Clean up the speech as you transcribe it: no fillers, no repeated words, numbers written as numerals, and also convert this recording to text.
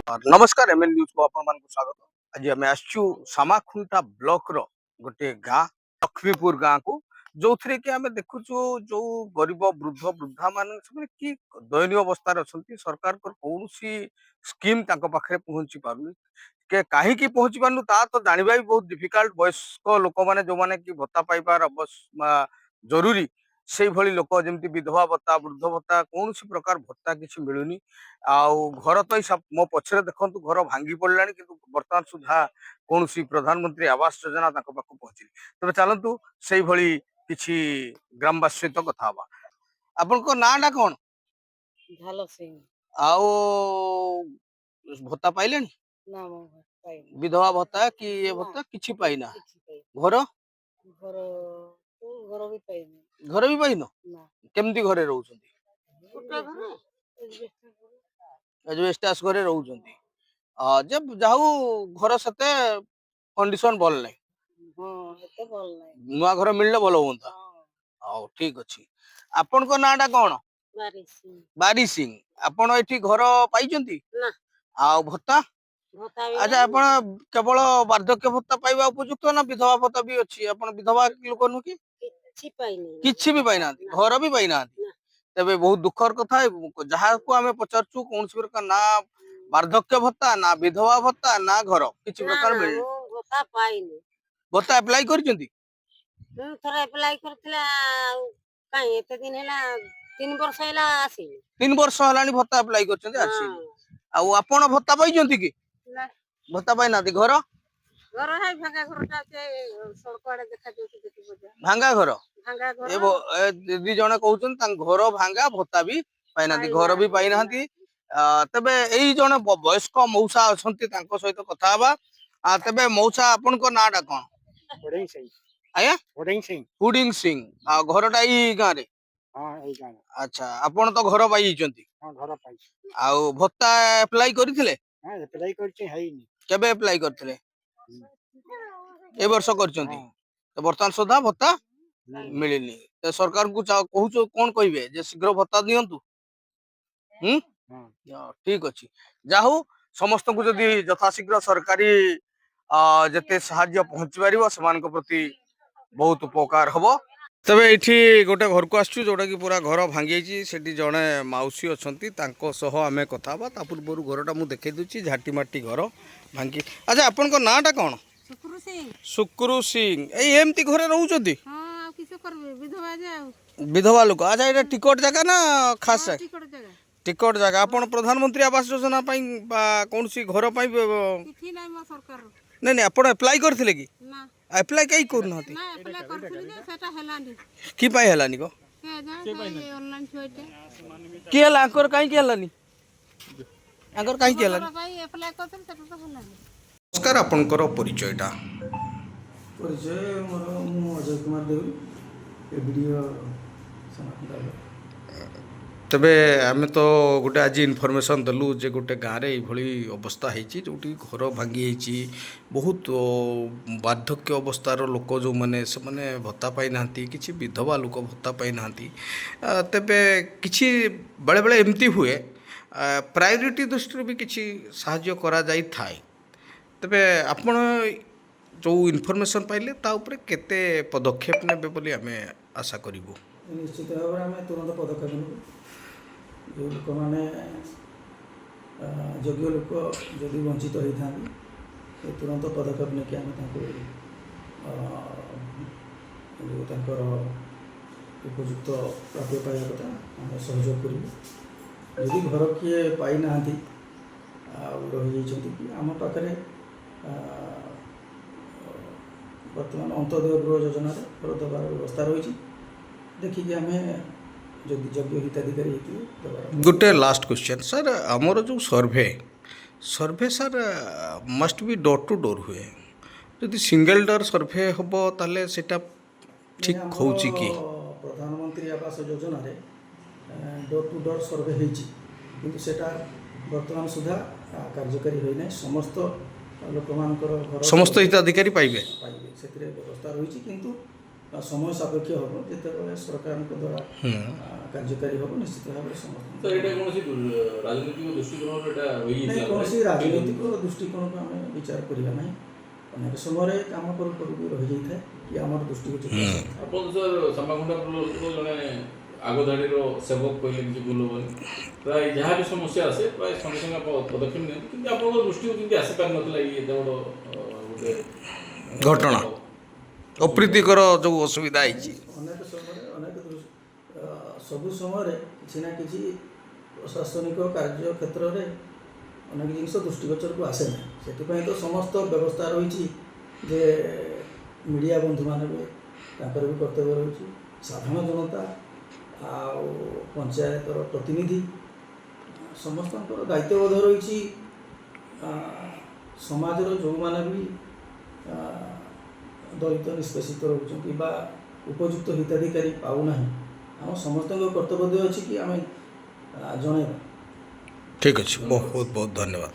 नमस्कार MN news को आपण स्वागत। आज आम आसचु सामाखुंटा ब्लॉक रो गोटे गाँ लक्ष्मीपुर गाँ को जो थे कि आम देखुचु जो गरीब वृद्ध वृद्धा मान कि दयनीय अवस्था अच्छा सरकार कौन स्कीम पाखे पहुंची पार के कहीं पहुंची पार्नु ता तो जानवा भी बहुत डिफिकल्ट। वयस्क लोक मैंने जो मैंने कि भत्ता पाइबार जरूरी से भली लोक जमी विधवा भत्ता वृद्ध भत्ता कौन प्रकार भत्ता किसी मिलूनी। आउ घर तो मो पछरे देखु घर भांगी पड़ा कि बर्तमान सुधा कौन प्रधानमंत्री आवास योजना पहुंची तेज चलतु से भली किसी ग्रामवासी सहित कथा आपण नाटा कौन आउ भत्ता पाइले विधवा भत्ता कि ये भत्ता किछि पाइना घर घर भी पाइन केमती घरे रोचंती एजबेस्टास घरे रोचंती जब जाऊ घर सते कंडीशन भल नहीं नुआ घर मिलले भल होता। हाँ ठीक अच्छी आपण को नाटा कौन बारी सिंह आपण एठी घर पाइचंती आ भत्ता अच्छा आपण केवल वार्धक्य भत्ता पाइबा उपयुक्त ना विधवा भत्ता भी अच्छी आपण विधवा लोक नु कि किछि भी पाइना घर भी पाइना तेबे बहुत दुखर कथा जहाँ को आम पचारचु कौन प्रकार ना वार्धक्य भत्ता ना विधवा भत्ता ना घर किछि प्रकार मिल भत्ता अप्लाई करचंती थोड़ा अप्लाई करथिला काई एते दिन हैला 3 वर्ष हैला आसी 3 वर्ष हलानी भत्ता अप्लाई करचंती आसी आ आपण भत्ता पाइचंती कि ना भत्ता पाइनाती घर घर है भांगा घरटा से सड़क आड़े देखा जाउती देखि बजा भांगा घर भांगा घर ए दीदी जने कहउछन तां घर भांगा भत्ता भी पाइनाती घर भी पाइनाती तबे एई जने वयस्क मौसा अछंती तांको सहित कथा हबा तबे मौसा आपन को नाडा कोन हुडिंग सिंह आया हुडिंग सिंह आ घरटा ई गां रे हां एई गां अच्छा आपन तो घर पाई जंती हां घर पाई आ भत्ता अप्लाई करथिले हां अप्लाई करछि हैनी केबे अप्लाई करथिले ए वर्ष करचंती तो वर्तमान सुधा भत्ता मिलनी तो सरकार को कहूँ कौन कहे जे शीघ्र भत्ता दिंतु ठीक अच्छी जाहू समस्त को जदि यथाशीघ्र सरकारी जते साहाय्य पहुंची पार से प्रति बहुत उपकार हम तबे ये गोटे घर को आसचु जोटा कि पूरा घर भांगी से जड़े मौसी अच्छा आम कथा पूर्व घरटा मुझे देखे दूसरी झाटीमाटी घर भांगी अच्छा आपण नाटा कौन सुक्रू सिंह एमती घरे रोचंती विधवा लोक अच्छा ये टिकट जगह ना खास टिकट जगह अपन प्रधानमंत्री आवास योजना कौन सी घर नहीं नहीं आपण अप्लाई करथिले कि अप्लाई कई करना कि पाई हलानी को कि हला आकर काई कि हलानी आकर काई कि हलानी नमस्कार आपनकर परिचयटा परिचय मोर मु अजय कुमार देवी वीडियो तबे आम तो गोटे आज इनफर्मेशन देलु जे गोटे गाँव में ये अवस्था है जो घर भांगी बहुत वार्धक्य अवस्थार लोक जो मैंने से मैंने भत्ता पाई ना कि विधवा लोक भत्ता पाई ना तेबे किछि बेले बेले एमती हुए प्रायोरिटी दृष्टि भी किछि साहाय्य करा जाई थाए तेबे आपण जो इनफर्मेशन पाइले ता उपरे केते पदक्षेप नेबे बोली आमे आशा करिवु निश्चित भाव में आम तुरंत पदक्षेप नेबु जो लोक मैंने योग्य लोक जदि वंचित होता है तुरंत पदक्षेप नहीं आम उपयुक्त प्राप्य पाइबा कथा आम सहयोग करूँ यदि घर किए पाई ना रही आम पाखे बर्तमान अंत्योदय गृह योजना घर देवार व्यवस्था रही देखिए आम जदि योग्य हिताधिकारी गोटे लास्ट क्वेश्चन सर आमर जो survey sir must be door to door हुए जदि सिंगल डोर सर्वे हम ताले सेटा ठीक हो कि प्रधानमंत्री आवास योजना रे डोर टू डोर सर्वे होती सेटा वर्तमान सुधा कार्यकारी होना समस्त लोक मान समस्त हिताधिकारी पाइबे व्यवस्था रही किंतु ସମୟ ସାପେକ୍ଷ ହେବ ଯେତେବେଳେ ସରକାରଙ୍କ ଦ୍ୱାରା କାର୍ଯ୍ୟକାରୀ ହେବ ନିଶ୍ଚିତ ଭାବରେ ସମସ୍ତ ତ ଏଇଟା କୌଣସି ରାଜନୈତିକ ଦୃଷ୍ଟିକୋଣରୁ ଏଇଟା ନାଇଁ କୌଣସି ରାଜନୈତିକ ଦୃଷ୍ଟିକୋଣକୁ ଆମେ ବିଚାର କରିବା ନାହିଁ ଅନେକ ସମୟରେ କାମ କରୁ କରୁ ବି ରହିଯାଇଥାଏ କି ଆମର ଦୃଷ୍ଟିଗୋଚର ଆପଣ ସାର୍ ସାମାଖୁଣ୍ଡା ବ୍ଲକର ଜଣେ ଆଗଧାଡ଼ିର ସେବକ କହିଲେ କିଛି ଭୁଲ ହେବନି ପ୍ରାୟ ଯାହା ବି ସମସ୍ୟା ଆସେ ପ୍ରାୟ ସଙ୍ଗେ ସଙ୍ଗେ ଆପଣ ପଦକ୍ଷେପ ନିଅନ୍ତି କିନ୍ତୁ ଆପଣଙ୍କ ଦୃଷ୍ଟିକୁ କେମିତି ଆସିପାରିନଥିଲା ଏତେ ବଡ଼ ଗୋଟେ ଘଟଣା ଅପ୍ରୀତିକର ଯେଉଁ ଅସୁବିଧା ହେଇଛି ଅନେକ ସମୟରେ ସବୁ ସମୟରେ କିଛି ନା କିଛି ପ୍ରଶାସନିକ କାର୍ଯ୍ୟ କ୍ଷେତ୍ରରେ ଅନେକ ଜିନିଷ ଦୃଷ୍ଟିଗୋଚରକୁ ଆସେ ନାହିଁ ସେଥିପାଇଁ ତ ସମସ୍ତ ବ୍ୟବସ୍ଥା ରହିଛି ଯେ ମିଡ଼ିଆ ବନ୍ଧୁମାନେ ବି ତାଙ୍କର ବି କର୍ତ୍ତବ୍ୟ ରହିଛି ସାଧାରଣ ଜନତା ଆଉ ପଞ୍ଚାୟତର ପ୍ରତିନିଧି ସମସ୍ତଙ୍କର ଦାୟିତ୍ୱବୋଧ ରହିଛି ସମାଜର ଯେଉଁମାନେ ବି ଦଳିତ ନିଷ୍ପେଷିତ ରହୁଛନ୍ତି ବା ଉପଯୁକ୍ତ ହିତାଧିକାରୀ ପାଉନାହିଁ ଆମ ସମସ୍ତଙ୍କ କର୍ତ୍ତବ୍ୟ ଅଛି କି ଆମେ ଜଣାଇବା ଠିକ୍ ଅଛି ବହୁତ ବହୁତ ଧନ୍ୟବାଦ।